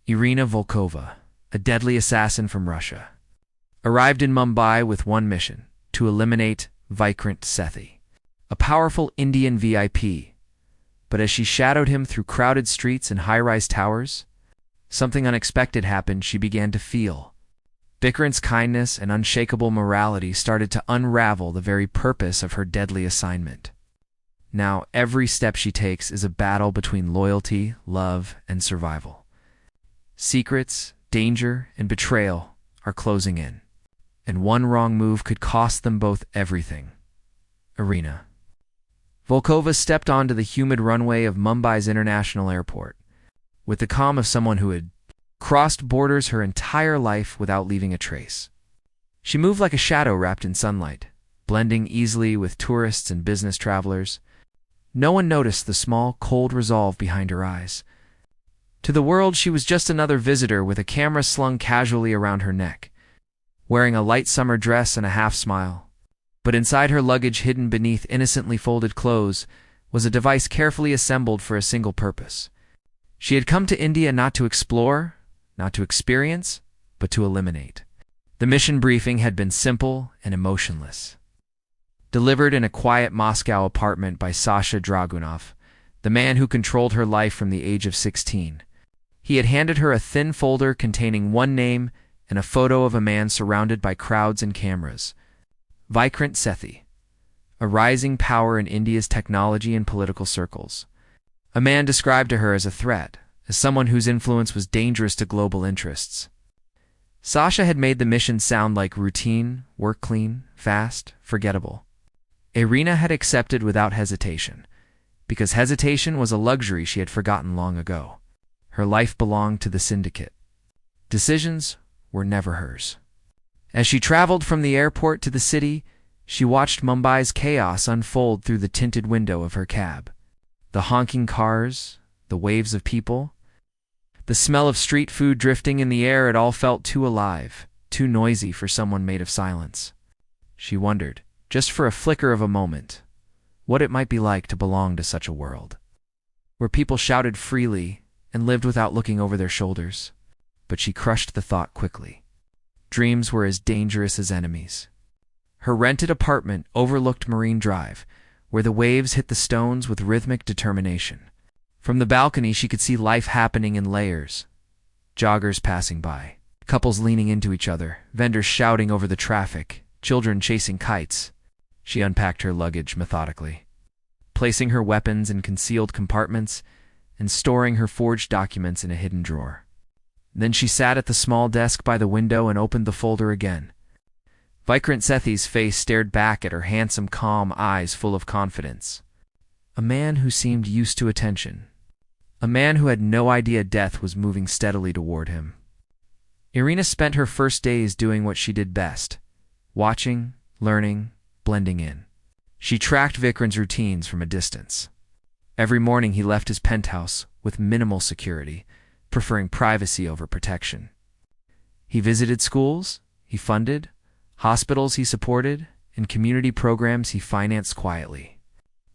Arina Volkova, a deadly assassin from Russia, arrived in Mumbai with one mission: to eliminate Vikrant Sethi, a powerful Indian VIP. But as she shadowed him through crowded streets and high-rise towers, something unexpected happened. She began to feel Vikrant's kindness and unshakable morality started to unravel the very purpose of her deadly assignment. Now, every step she takes is a battle between loyalty, love, and survival. Secrets, danger, and betrayal are closing in, and one wrong move could cost them both everything. Arina Volkova stepped onto the humid runway of Mumbai's international airport with the calm of someone who had crossed borders her entire life without leaving a trace. She moved like a shadow wrapped in sunlight, blending easily with tourists and business travelers. No one noticed the small, cold resolve behind her eyes. To the world, she was just another visitor with a camera slung casually around her neck, wearing a light summer dress and a half-smile. But inside her luggage, hidden beneath innocently folded clothes, was a device carefully assembled for a single purpose. She had come to India not to explore, not to experience, but to eliminate. The mission briefing had been simple and emotionless. Delivered in a quiet Moscow apartment by Sasha Dragunov, the man who controlled her life from the age of 16. He had handed her a thin folder containing one name and a photo of a man surrounded by crowds and cameras. Vikrant Sethi, a rising power in India's technology and political circles. A man described to her as a threat, as someone whose influence was dangerous to global interests. Sasha had made the mission sound like routine, work clean, fast, forgettable. Arina had accepted without hesitation, because hesitation was a luxury she had forgotten long ago. Her life belonged to the syndicate. Decisions were never hers. As she traveled from the airport to the city, she watched Mumbai's chaos unfold through the tinted window of her cab. The honking cars, the waves of people, the smell of street food drifting in the air, it all felt too alive, too noisy for someone made of silence. She wondered, just for a flicker of a moment, what it might be like to belong to such a world, where people shouted freely and lived without looking over their shoulders. But she crushed the thought quickly. Dreams were as dangerous as enemies. Her rented apartment overlooked Marine Drive, where the waves hit the stones with rhythmic determination. From the balcony, she could see life happening in layers. Joggers passing by, couples leaning into each other, vendors shouting over the traffic, children chasing kites. She unpacked her luggage methodically, placing her weapons in concealed compartments and storing her forged documents in a hidden drawer. Then she sat at the small desk by the window and opened the folder again. Vikrant Sethi's face stared back at her handsome, calm eyes full of confidence. A man who seemed used to attention. A man who had no idea death was moving steadily toward him. Arina spent her first days doing what she did best: watching, learning, blending in. She tracked Vikrant's routines from a distance. Every morning he left his penthouse with minimal security, preferring privacy over protection. He visited schools he funded, hospitals he supported, and community programs he financed quietly.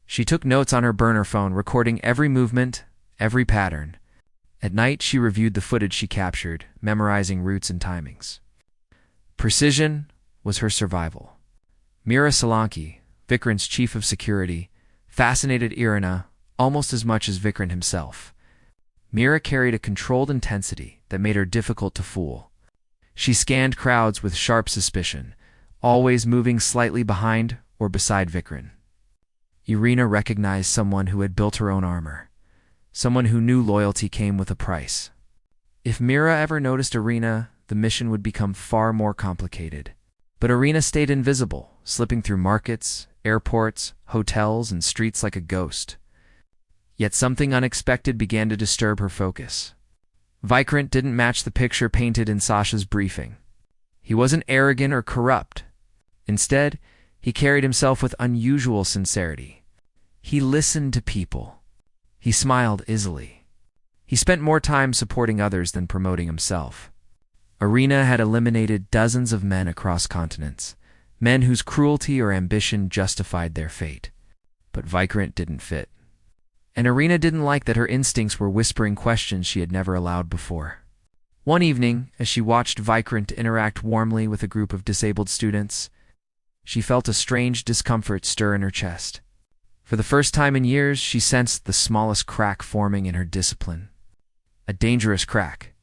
She took notes on her burner phone, recording every movement, every pattern. At night, she reviewed the footage she captured, memorizing routes and timings. Precision was her survival. Mira Solanki, Vikrant's chief of security, fascinated Arina almost as much as Vikrant himself. Mira carried a controlled intensity that made her difficult to fool. She scanned crowds with sharp suspicion, always moving slightly behind or beside Vikrant. Arina recognized someone who had built her own armor, someone who knew loyalty came with a price. If Mira ever noticed Arina, the mission would become far more complicated. But Arina stayed invisible, slipping through markets, airports, hotels, and streets like a ghost. Yet something unexpected began to disturb her focus. Vikrant didn't match the picture painted in Sasha's briefing. He wasn't arrogant or corrupt. Instead, he carried himself with unusual sincerity. He listened to people. He smiled easily. He spent more time supporting others than promoting himself. Arina had eliminated dozens of men across continents, men whose cruelty or ambition justified their fate. But Vikrant didn't fit. And Arina didn't like that her instincts were whispering questions she had never allowed before. One evening, as she watched Vikrant interact warmly with a group of disabled students, she felt a strange discomfort stir in her chest. For the first time in years, she sensed the smallest crack forming in her discipline. A dangerous crack.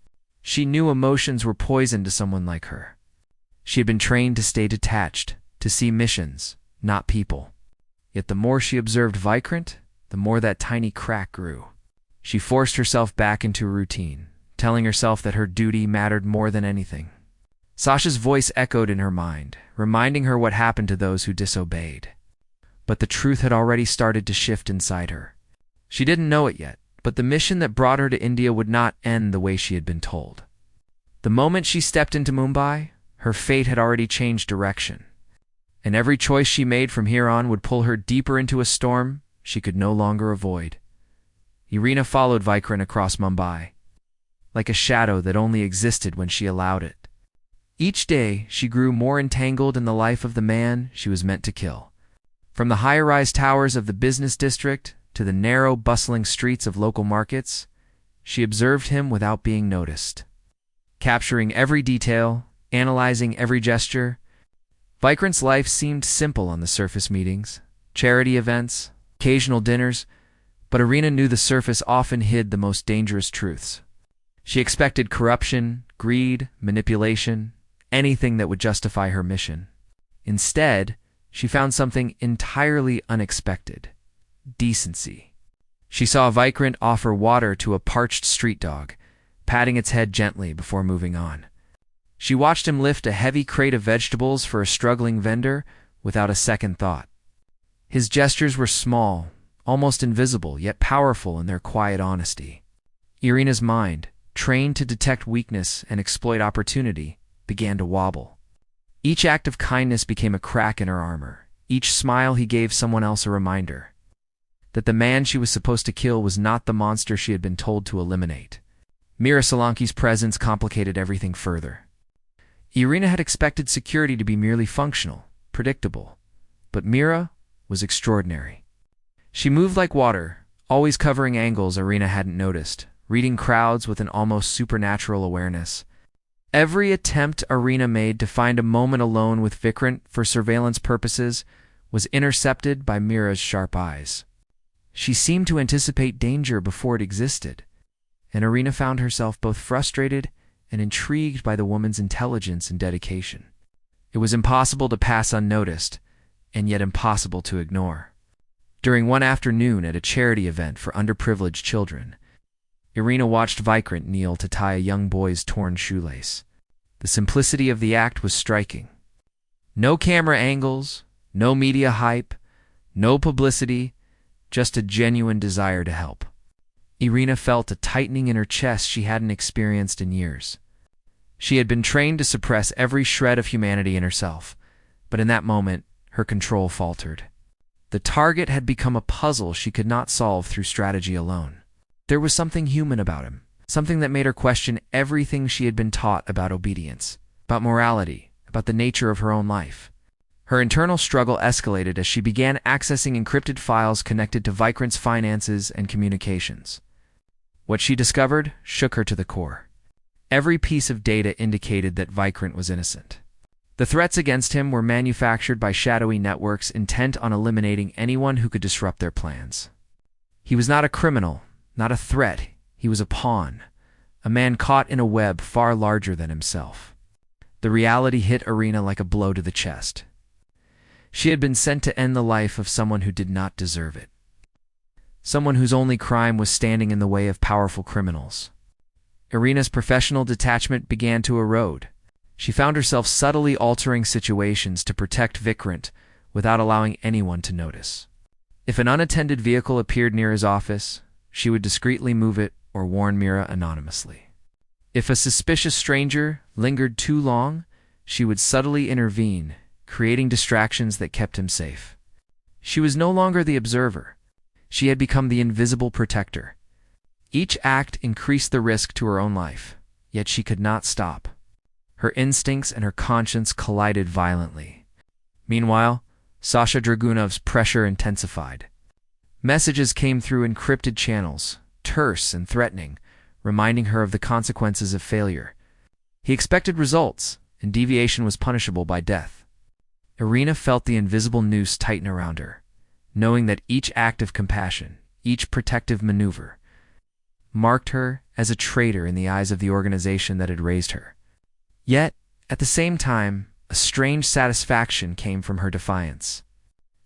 She knew emotions were poison to someone like her. She had been trained to stay detached, to see missions, not people. Yet the more she observed Vikrant, the more that tiny crack grew. She forced herself back into a routine, telling herself that her duty mattered more than anything. Sasha's voice echoed in her mind, reminding her what happened to those who disobeyed. But the truth had already started to shift inside her. She didn't know it yet, but the mission that brought her to India would not end the way she had been told. The moment she stepped into Mumbai, her fate had already changed direction, and every choice she made from here on would pull her deeper into a storm she could no longer avoid. Arina followed Vikrant across Mumbai, like a shadow that only existed when she allowed it. Each day, she grew more entangled in the life of the man she was meant to kill. From the high-rise towers of the business district to the narrow, bustling streets of local markets, she observed him without being noticed. Capturing every detail, analyzing every gesture, Vikrant's life seemed simple on the surface: meetings, charity events, occasional dinners, but Arina knew the surface often hid the most dangerous truths. She expected corruption, greed, manipulation, anything that would justify her mission. Instead, she found something entirely unexpected: decency. She saw Vikrant offer water to a parched street dog, patting its head gently before moving on. She watched him lift a heavy crate of vegetables for a struggling vendor without a second thought. His gestures were small, almost invisible, yet powerful in their quiet honesty. Arina's mind, trained to detect weakness and exploit opportunity, began to wobble. Each act of kindness became a crack in her armor. Each smile he gave someone else a reminder that the man she was supposed to kill was not the monster she had been told to eliminate. Mira Solanki's presence complicated everything further. Arina had expected security to be merely functional, predictable, but Mira was extraordinary. She moved like water, always covering angles Arina hadn't noticed, reading crowds with an almost supernatural awareness. Every attempt Arina made to find a moment alone with Vikrant for surveillance purposes was intercepted by Mira's sharp eyes. She seemed to anticipate danger before it existed, and Arina found herself both frustrated and intrigued by the woman's intelligence and dedication. It was impossible to pass unnoticed, and yet impossible to ignore. During one afternoon at a charity event for underprivileged children, Arina watched Vikrant kneel to tie a young boy's torn shoelace. The simplicity of the act was striking. No camera angles, no media hype, no publicity, just a genuine desire to help. Arina felt a tightening in her chest she hadn't experienced in years. She had been trained to suppress every shred of humanity in herself, but in that moment, her control faltered. The target had become a puzzle she could not solve through strategy alone. There was something human about him, something that made her question everything she had been taught about obedience, about morality, about the nature of her own life. Her internal struggle escalated as she began accessing encrypted files connected to Vikrant's finances and communications. What she discovered shook her to the core. Every piece of data indicated that Vikrant was innocent. The threats against him were manufactured by shadowy networks intent on eliminating anyone who could disrupt their plans. He was not a criminal, not a threat. He was a pawn, a man caught in a web far larger than himself. The reality hit Arina like a blow to the chest. She had been sent to end the life of someone who did not deserve it. Someone whose only crime was standing in the way of powerful criminals. Arina's professional detachment began to erode. She found herself subtly altering situations to protect Vikrant without allowing anyone to notice. If an unattended vehicle appeared near his office, she would discreetly move it or warn Mira anonymously. If a suspicious stranger lingered too long, she would subtly intervene, creating distractions that kept him safe. She was no longer the observer. She had become the invisible protector. Each act increased the risk to her own life, yet she could not stop. Her instincts and her conscience collided violently. Meanwhile, Sasha Dragunov's pressure intensified. Messages came through encrypted channels, terse and threatening, reminding her of the consequences of failure. He expected results, and deviation was punishable by death. Arina felt the invisible noose tighten around her, knowing that each act of compassion, each protective maneuver, marked her as a traitor in the eyes of the organization that had raised her. Yet, at the same time, a strange satisfaction came from her defiance.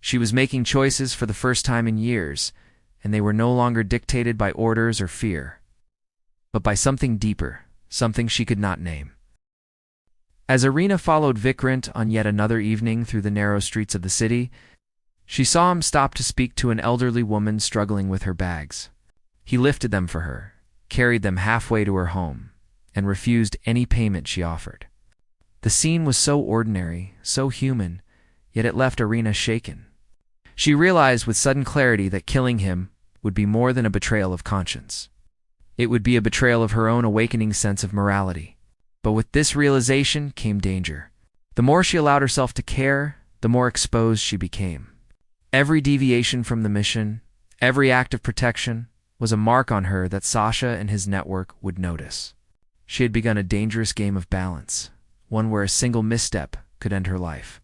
She was making choices for the first time in years, and they were no longer dictated by orders or fear, but by something deeper, something she could not name. As Arina followed Vikrant on yet another evening through the narrow streets of the city, she saw him stop to speak to an elderly woman struggling with her bags. He lifted them for her, carried them halfway to her home, and refused any payment she offered. The scene was so ordinary, so human, yet it left Arina shaken. She realized with sudden clarity that killing him would be more than a betrayal of conscience. It would be a betrayal of her own awakening sense of morality. But with this realization came danger. The more she allowed herself to care, the more exposed she became. Every deviation from the mission, every act of protection, was a mark on her that Sasha and his network would notice. She had begun a dangerous game of balance, one where a single misstep could end her life.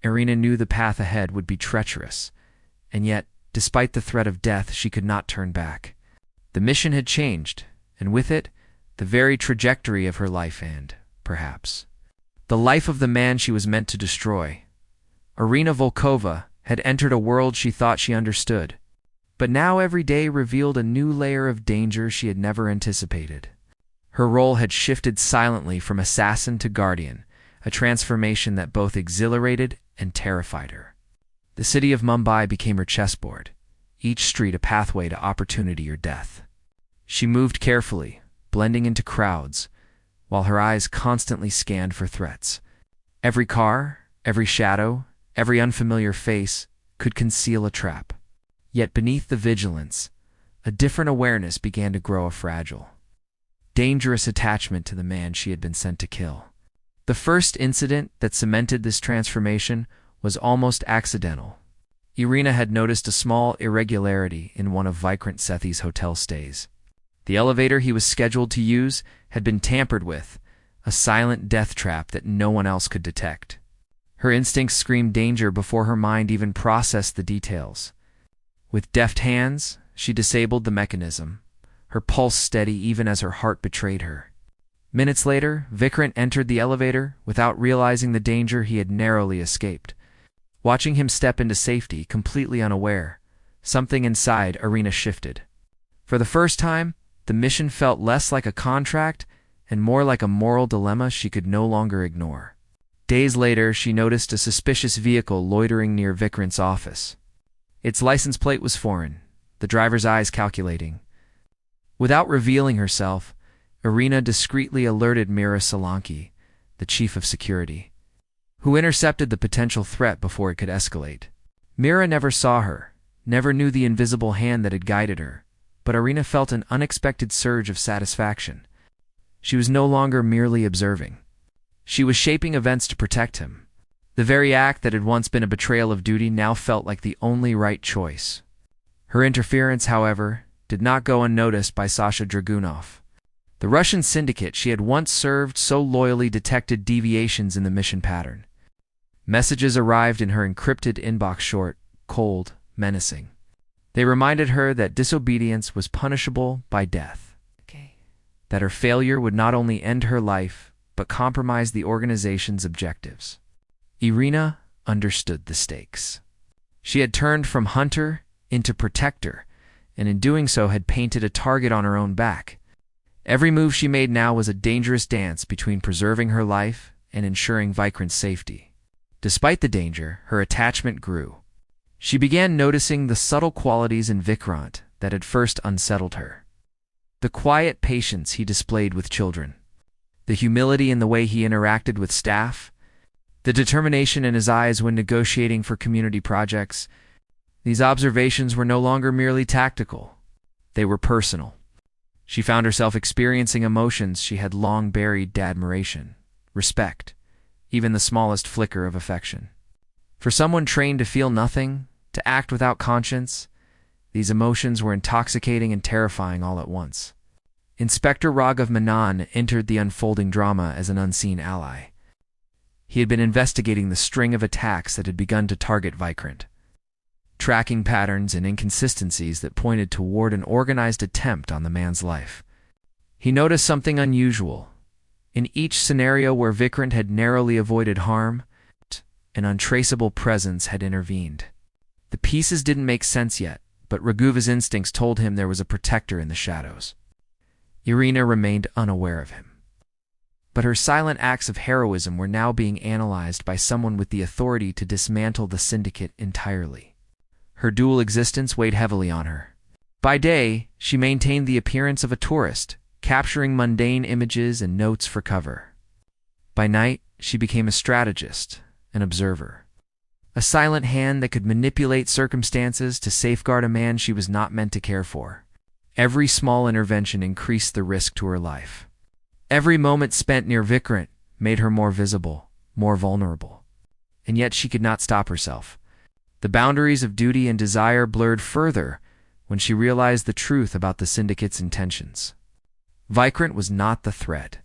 Arina knew the path ahead would be treacherous, and yet, despite the threat of death, she could not turn back. The mission had changed, and with it, the very trajectory of her life and, perhaps, the life of the man she was meant to destroy. Arina Volkova had entered a world she thought she understood, but now every day revealed a new layer of danger she had never anticipated. Her role had shifted silently from assassin to guardian, a transformation that both exhilarated and terrified her. The city of Mumbai became her chessboard, each street a pathway to opportunity or death. She moved carefully, blending into crowds, while her eyes constantly scanned for threats. Every car, every shadow, every unfamiliar face could conceal a trap. Yet beneath the vigilance, a different awareness began to grow, a fragile, dangerous attachment to the man she had been sent to kill. The first incident that cemented this transformation was almost accidental. Arina had noticed a small irregularity in one of Vikrant Sethi's hotel stays. The elevator he was scheduled to use had been tampered with, a silent death trap that no one else could detect. Her instincts screamed danger before her mind even processed the details. With deft hands, she disabled the mechanism, her pulse steady even as her heart betrayed her. Minutes later, Vikrant entered the elevator without realizing the danger he had narrowly escaped. Watching him step into safety, completely unaware, something inside Arina shifted. For the first time, the mission felt less like a contract and more like a moral dilemma she could no longer ignore. Days later, she noticed a suspicious vehicle loitering near Vikrant's office. Its license plate was foreign, the driver's eyes calculating. Without revealing herself, Arina discreetly alerted Mira Solanki, the chief of security, who intercepted the potential threat before it could escalate. Mira never saw her, never knew the invisible hand that had guided her, but Arina felt an unexpected surge of satisfaction. She was no longer merely observing. She was shaping events to protect him. The very act that had once been a betrayal of duty now felt like the only right choice. Her interference, however, did not go unnoticed by Sasha Dragunov. The Russian syndicate she had once served so loyally detected deviations in the mission pattern. Messages arrived in her encrypted inbox, short, cold, menacing. They reminded her that disobedience was punishable by death. That her failure would not only end her life, but compromise the organization's objectives. Arina understood the stakes. She had turned from hunter into protector, and in doing so had painted a target on her own back. Every move she made now was a dangerous dance between preserving her life and ensuring Vikrant's safety. Despite the danger, her attachment grew. She began noticing the subtle qualities in Vikrant that had first unsettled her. The quiet patience he displayed with children, the humility in the way he interacted with staff, the determination in his eyes when negotiating for community projects. These observations were no longer merely tactical. They were personal. She found herself experiencing emotions she had long buried: admiration, respect, even the smallest flicker of affection. For someone trained to feel nothing, to act without conscience, these emotions were intoxicating and terrifying all at once. Inspector Raghav Menon entered the unfolding drama as an unseen ally. He had been investigating the string of attacks that had begun to target Vikrant, tracking patterns and inconsistencies that pointed toward an organized attempt on the man's life. He noticed something unusual. In each scenario where Vikrant had narrowly avoided harm, an untraceable presence had intervened. The pieces didn't make sense yet, but Raghuva's instincts told him there was a protector in the shadows. Arina remained unaware of him. But her silent acts of heroism were now being analyzed by someone with the authority to dismantle the syndicate entirely. Her dual existence weighed heavily on her. By day, she maintained the appearance of a tourist, capturing mundane images and notes for cover. By night, she became a strategist, an observer, a silent hand that could manipulate circumstances to safeguard a man she was not meant to care for. Every small intervention increased the risk to her life. Every moment spent near Vikrant made her more visible, more vulnerable. And yet she could not stop herself. The boundaries of duty and desire blurred further when she realized the truth about the syndicate's intentions. Vikrant was not the threat.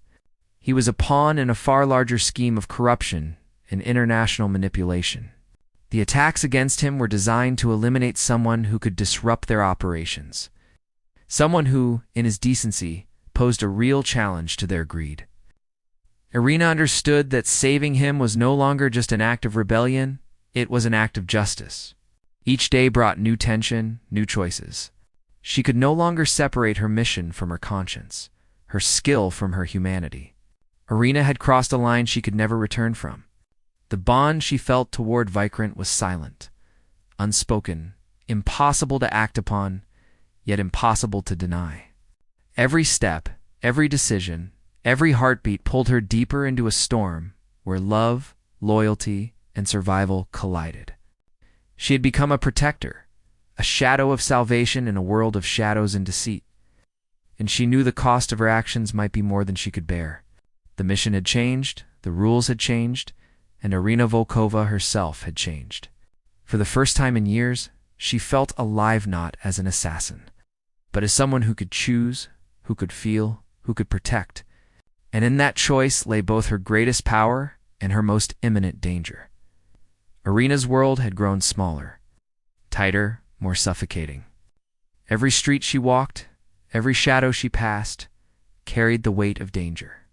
He was a pawn in a far larger scheme of corruption and international manipulation. The attacks against him were designed to eliminate someone who could disrupt their operations. Someone who, in his decency, posed a real challenge to their greed. Arina understood that saving him was no longer just an act of rebellion, it was an act of justice. Each day brought new tension, new choices. She could no longer separate her mission from her conscience, her skill from her humanity. Arina had crossed a line she could never return from. The bond she felt toward Vikrant was silent, unspoken, impossible to act upon, yet impossible to deny. Every step, every decision, every heartbeat pulled her deeper into a storm where love, loyalty, and survival collided. She had become a protector, a shadow of salvation in a world of shadows and deceit. And she knew the cost of her actions might be more than she could bear. The mission had changed, the rules had changed, and Arina Volkova herself had changed. For the first time in years, she felt alive not as an assassin, but as someone who could choose, who could feel, who could protect. And in that choice lay both her greatest power and her most imminent danger. Arina's world had grown smaller, tighter, more suffocating. Every street she walked, every shadow she passed, carried the weight of danger.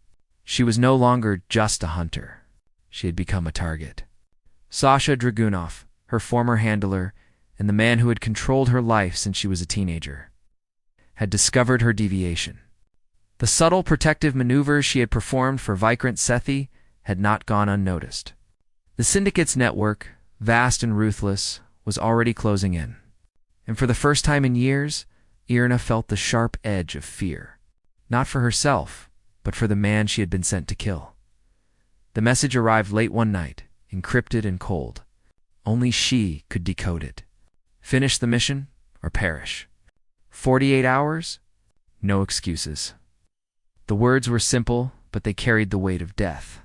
She was no longer just a hunter. She had become a target. Sasha Dragunov, her former handler, and the man who had controlled her life since she was a teenager, had discovered her deviation. The subtle protective maneuvers she had performed for Vikrant Sethi had not gone unnoticed. The syndicate's network, vast and ruthless, was already closing in. And for the first time in years, Arina felt the sharp edge of fear, not for herself, but for the man she had been sent to kill. The message arrived late one night, encrypted and cold. Only she could decode it. Finish the mission or perish. 48 hours? No excuses. The words were simple, but they carried the weight of death.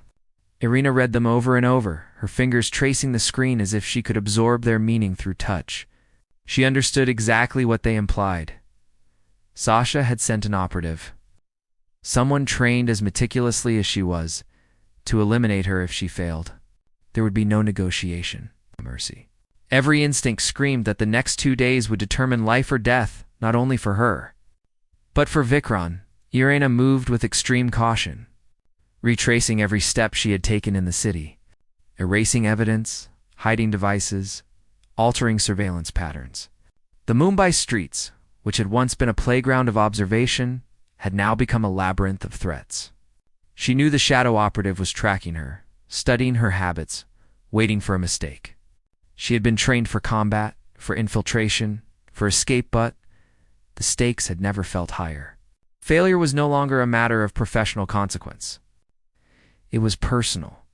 Arina read them over and over, her fingers tracing the screen as if she could absorb their meaning through touch. She understood exactly what they implied. Sasha had sent an operative, someone trained as meticulously as she was, to eliminate her if she failed. There would be no negotiation, mercy. Every instinct screamed that the next 2 days would determine life or death, not only for her, but for Vikrant. Arina moved with extreme caution, retracing every step she had taken in the city, erasing evidence, hiding devices, altering surveillance patterns. The Mumbai streets, which had once been a playground of observation, had now become a labyrinth of threats. She knew the shadow operative was tracking her, studying her habits, waiting for a mistake. She had been trained for combat, for infiltration, for escape, but the stakes had never felt higher. Failure was no longer a matter of professional consequence. It was personal.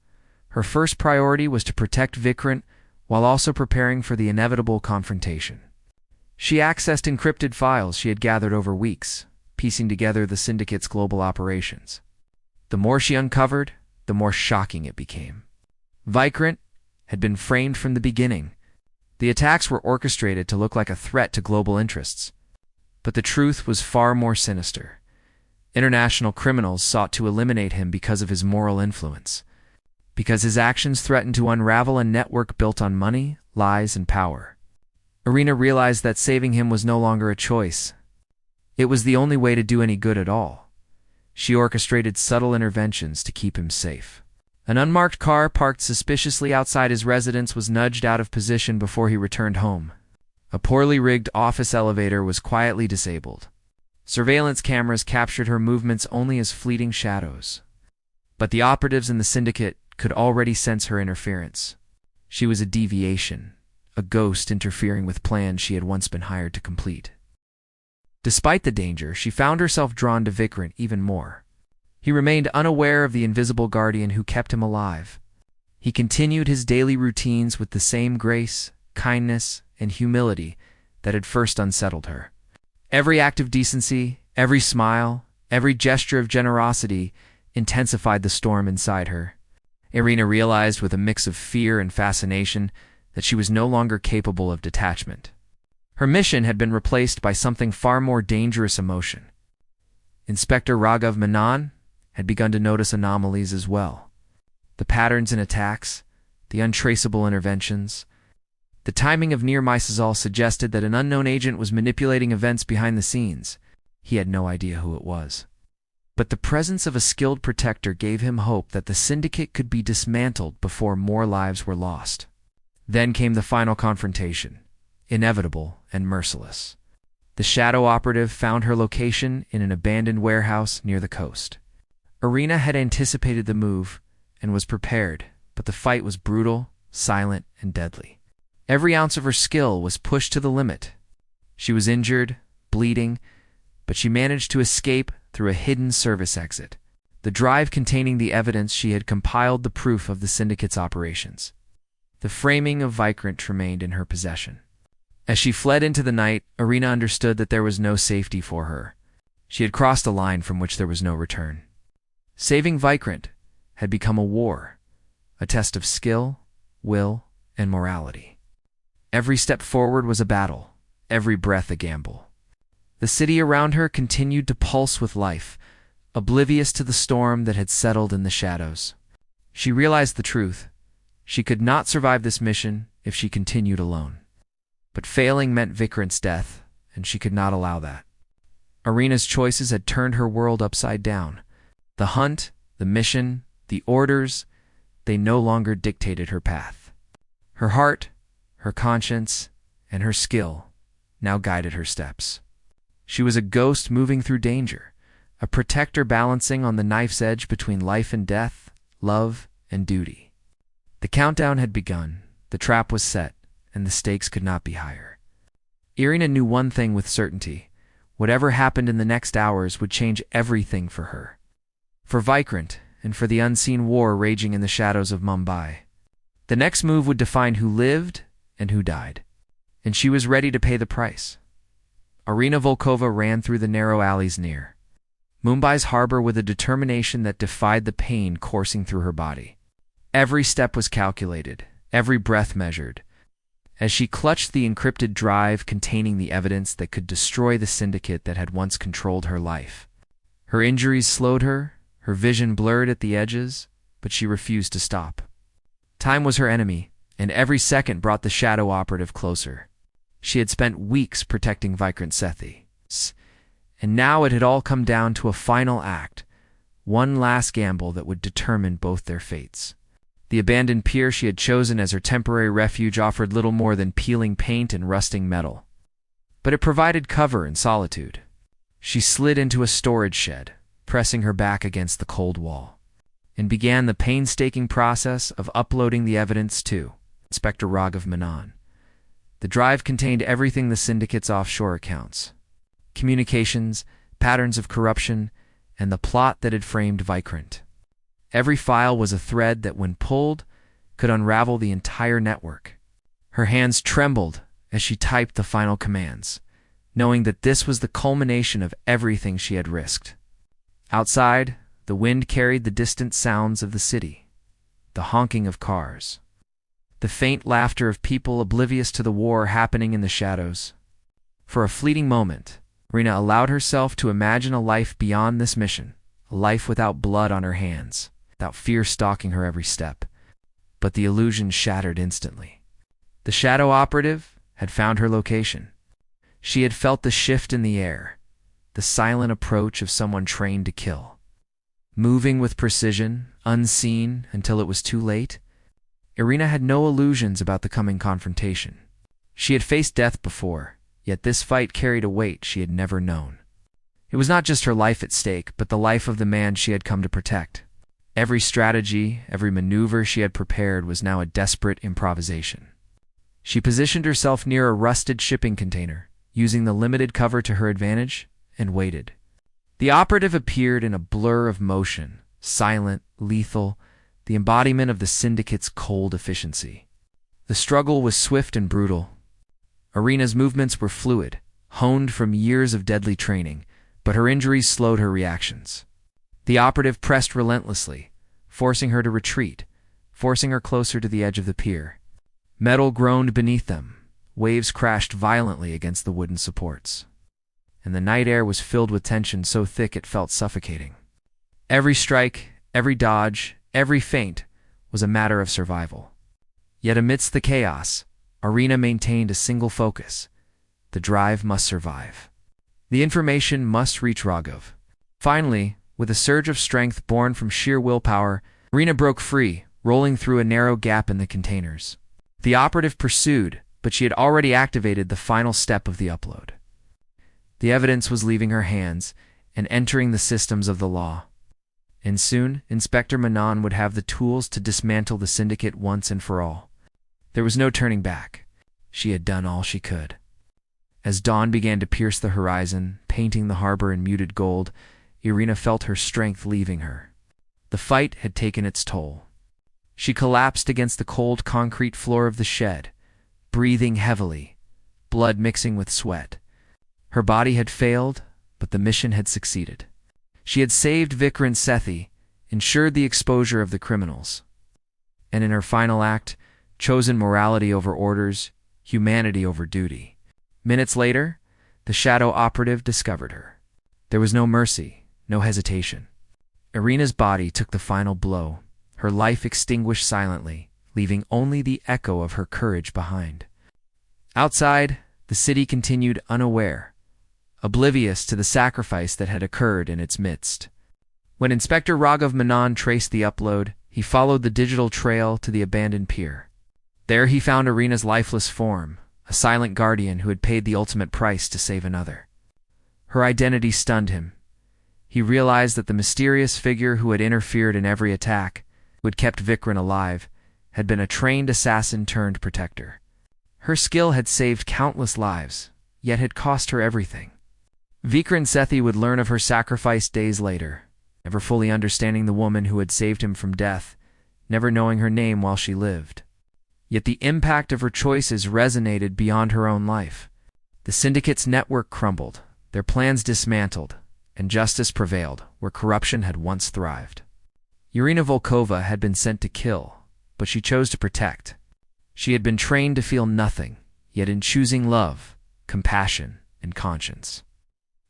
Her first priority was to protect Vikrant while also preparing for the inevitable confrontation. She accessed encrypted files she had gathered over weeks, piecing together the syndicate's global operations. The more she uncovered, the more shocking it became. Vikrant had been framed from the beginning. The attacks were orchestrated to look like a threat to global interests. But the truth was far more sinister. International criminals sought to eliminate him because of his moral influence, because his actions threatened to unravel a network built on money, lies, and power. Arina realized that saving him was no longer a choice. It was the only way to do any good at all. She orchestrated subtle interventions to keep him safe. An unmarked car parked suspiciously outside his residence was nudged out of position before he returned home. A poorly rigged office elevator was quietly disabled. Surveillance cameras captured her movements only as fleeting shadows. But the operatives in the syndicate could already sense her interference. She was a deviation, a ghost interfering with plans she had once been hired to complete. Despite the danger, she found herself drawn to Vikrant even more. He remained unaware of the invisible guardian who kept him alive. He continued his daily routines with the same grace, kindness, and humility that had first unsettled her. Every act of decency, every smile, every gesture of generosity intensified the storm inside her. Arina realized with a mix of fear and fascination that she was no longer capable of detachment. Her mission had been replaced by something far more dangerous emotion. Inspector Raghav Menon had begun to notice anomalies as well. The patterns in attacks, the untraceable interventions. The timing of near-misses all suggested that an unknown agent was manipulating events behind the scenes. He had no idea who it was. But the presence of a skilled protector gave him hope that the syndicate could be dismantled before more lives were lost. Then came the final confrontation, inevitable and merciless. The shadow operative found her location in an abandoned warehouse near the coast. Arina had anticipated the move and was prepared, but the fight was brutal, silent, and deadly. Every ounce of her skill was pushed to the limit. She was injured, bleeding, but she managed to escape through a hidden service exit. The drive containing the evidence she had compiled the proof of the syndicate's operations. The framing of Vikrant remained in her possession. As she fled into the night, Arina understood that there was no safety for her. She had crossed a line from which there was no return. Saving Vikrant had become a war, a test of skill, will, and morality. Every step forward was a battle, every breath a gamble. The city around her continued to pulse with life, oblivious to the storm that had settled in the shadows. She realized the truth. She could not survive this mission if she continued alone. But failing meant Vikrant's death, and she could not allow that. Arina's choices had turned her world upside down. The hunt, the mission, the orders, they no longer dictated her path. Her heart, her conscience, and her skill now guided her steps. She was a ghost moving through danger, a protector balancing on the knife's edge between life and death, love and duty. The countdown had begun, the trap was set, and the stakes could not be higher. Arina knew one thing with certainty. Whatever happened in the next hours would change everything for her. For Vikrant, and for the unseen war raging in the shadows of Mumbai. The next move would define who lived and who died. And she was ready to pay the price. Arina Volkova ran through the narrow alleys near Mumbai's harbor with a determination that defied the pain coursing through her body. Every step was calculated, every breath measured, as she clutched the encrypted drive containing the evidence that could destroy the syndicate that had once controlled her life. Her injuries slowed her, her vision blurred at the edges, but she refused to stop. Time was her enemy, and every second brought the shadow operative closer. She had spent weeks protecting Vikrant Sethi, and now it had all come down to a final act, one last gamble that would determine both their fates. The abandoned pier she had chosen as her temporary refuge offered little more than peeling paint and rusting metal. But it provided cover and solitude. She slid into a storage shed, pressing her back against the cold wall, and began the painstaking process of uploading the evidence to Inspector Raghav Menon. The drive contained everything the syndicate's offshore accounts, communications, patterns of corruption, and the plot that had framed Vikrant. Every file was a thread that, when pulled, could unravel the entire network. Her hands trembled as she typed the final commands, knowing that this was the culmination of everything she had risked. Outside, the wind carried the distant sounds of the city, the honking of cars, the faint laughter of people oblivious to the war happening in the shadows. For a fleeting moment, Arina allowed herself to imagine a life beyond this mission, a life without blood on her hands, without fear stalking her every step. But the illusion shattered instantly. The shadow operative had found her location. She had felt the shift in the air, the silent approach of someone trained to kill. Moving with precision, unseen until it was too late, Arina had no illusions about the coming confrontation. She had faced death before, yet this fight carried a weight she had never known. It was not just her life at stake, but the life of the man she had come to protect. Every strategy, every maneuver she had prepared was now a desperate improvisation. She positioned herself near a rusted shipping container, using the limited cover to her advantage, and waited. The operative appeared in a blur of motion, silent, lethal, the embodiment of the syndicate's cold efficiency. The struggle was swift and brutal. Arina's movements were fluid, honed from years of deadly training, but her injuries slowed her reactions. The operative pressed relentlessly, forcing her to retreat, forcing her closer to the edge of the pier. Metal groaned beneath them, waves crashed violently against the wooden supports, and the night air was filled with tension so thick it felt suffocating. Every strike, every dodge, every feint was a matter of survival. Yet amidst the chaos, Arina maintained a single focus. The drive must survive. The information must reach Raghav. Finally, with a surge of strength born from sheer willpower, Arina broke free, rolling through a narrow gap in the containers. The operative pursued, but she had already activated the final step of the upload. The evidence was leaving her hands and entering the systems of the law. And soon, Inspector Menon would have the tools to dismantle the syndicate once and for all. There was no turning back. She had done all she could. As dawn began to pierce the horizon, painting the harbor in muted gold, Arina felt her strength leaving her. The fight had taken its toll. She collapsed against the cold concrete floor of the shed, breathing heavily, blood mixing with sweat. Her body had failed, but the mission had succeeded. She had saved Vikrant Sethi, ensured the exposure of the criminals, and in her final act, chosen morality over orders, humanity over duty. Minutes later, the shadow operative discovered her. There was no mercy, no hesitation. Arina's body took the final blow, her life extinguished silently, leaving only the echo of her courage behind. Outside, the city continued unaware, oblivious to the sacrifice that had occurred in its midst. When Inspector Raghav Menon traced the upload, he followed the digital trail to the abandoned pier. There he found Arina's lifeless form, a silent guardian who had paid the ultimate price to save another. Her identity stunned him. He realized that the mysterious figure who had interfered in every attack, who had kept Vikrant alive, had been a trained assassin turned protector. Her skill had saved countless lives, yet had cost her everything. Vikrant Sethi would learn of her sacrifice days later, never fully understanding the woman who had saved him from death, never knowing her name while she lived. Yet the impact of her choices resonated beyond her own life. The syndicate's network crumbled, their plans dismantled, and justice prevailed where corruption had once thrived. Arina Volkova had been sent to kill, but she chose to protect. She had been trained to feel nothing, yet in choosing love, compassion, and conscience,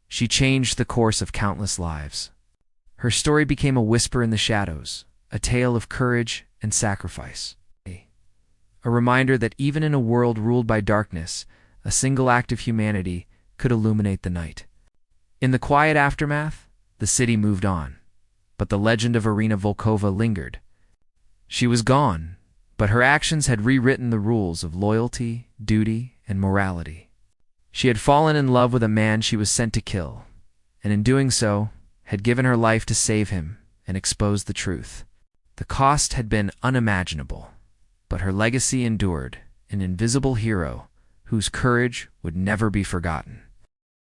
she changed the course of countless lives. Her story became a whisper in the shadows, a tale of courage and sacrifice. A reminder that even in a world ruled by darkness, a single act of humanity could illuminate the night. In the quiet aftermath, the city moved on, but the legend of Arina Volkova lingered. She was gone, but her actions had rewritten the rules of loyalty, duty, and morality. She had fallen in love with a man she was sent to kill, and in doing so, had given her life to save him and expose the truth. The cost had been unimaginable, but her legacy endured, an invisible hero whose courage would never be forgotten.